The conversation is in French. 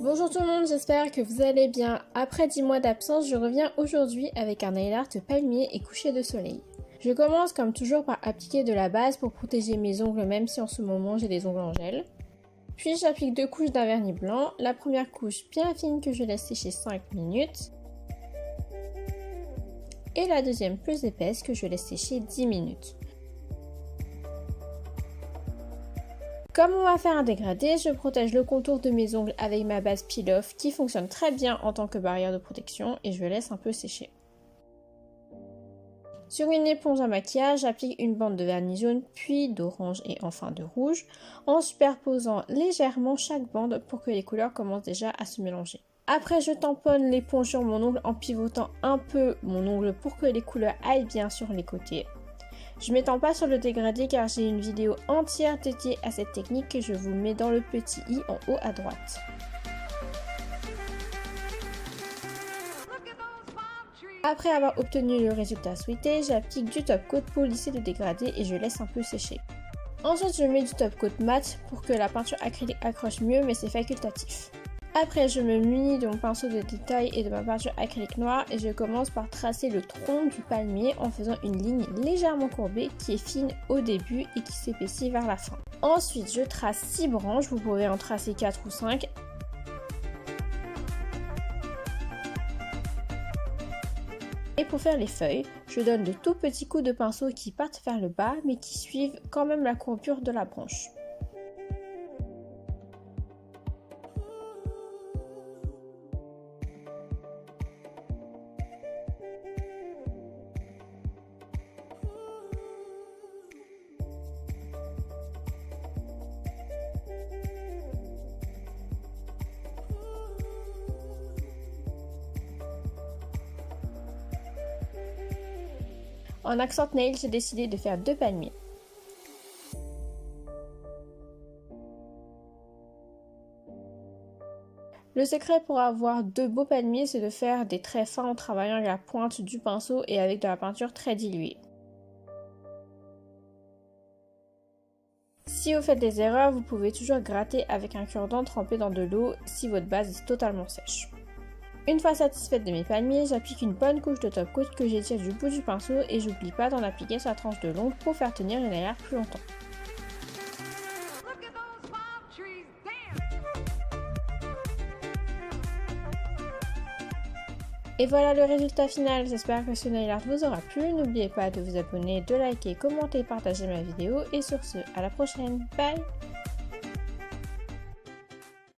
Bonjour tout le monde, j'espère que vous allez bien. Après 10 mois d'absence, je reviens aujourd'hui avec un nail art palmier et coucher de soleil. Je commence comme toujours par appliquer de la base pour protéger mes ongles même si en ce moment j'ai des ongles en gel. Puis j'applique 2 couches d'un vernis blanc, la première couche bien fine que je laisse sécher 5 minutes. Et la deuxième plus épaisse que je laisse sécher 10 minutes. Comme on va faire un dégradé, je protège le contour de mes ongles avec ma base peel-off qui fonctionne très bien en tant que barrière de protection et je laisse un peu sécher. Sur une éponge à maquillage, j'applique une bande de vernis jaune, puis d'orange et enfin de rouge, en superposant légèrement chaque bande pour que les couleurs commencent déjà à se mélanger. Après, je tamponne l'éponge sur mon ongle en pivotant un peu mon ongle pour que les couleurs aillent bien sur les côtés. Je ne m'étends pas sur le dégradé car j'ai une vidéo entière dédiée à cette technique que je vous mets dans le petit i en haut à droite. Après avoir obtenu le résultat souhaité, j'applique du top coat pour lisser le dégradé et je laisse un peu sécher. Ensuite, je mets du top coat mat pour que la peinture acrylique accroche mieux, mais c'est facultatif. Après, je me munis de mon pinceau de détail et de ma peinture acrylique noire et je commence par tracer le tronc du palmier en faisant une ligne légèrement courbée qui est fine au début et qui s'épaissit vers la fin. Ensuite, je trace 6 branches, vous pouvez en tracer 4 ou 5. Et pour faire les feuilles, je donne de tout petits coups de pinceau qui partent vers le bas mais qui suivent quand même la courbure de la branche. En accent nail, j'ai décidé de faire 2 palmiers. Le secret pour avoir 2 beaux palmiers, c'est de faire des traits fins en travaillant avec la pointe du pinceau et avec de la peinture très diluée. Si vous faites des erreurs, vous pouvez toujours gratter avec un cure-dent trempé dans de l'eau si votre base est totalement sèche. Une fois satisfaite de mes palmiers, j'applique une bonne couche de top coat que j'étire du bout du pinceau et j'oublie pas d'en appliquer sur la tranche de l'ongle pour faire tenir le nail art plus longtemps. Et voilà le résultat final, j'espère que ce nail art vous aura plu. N'oubliez pas de vous abonner, de liker, commenter, partager ma vidéo et sur ce, à la prochaine, bye!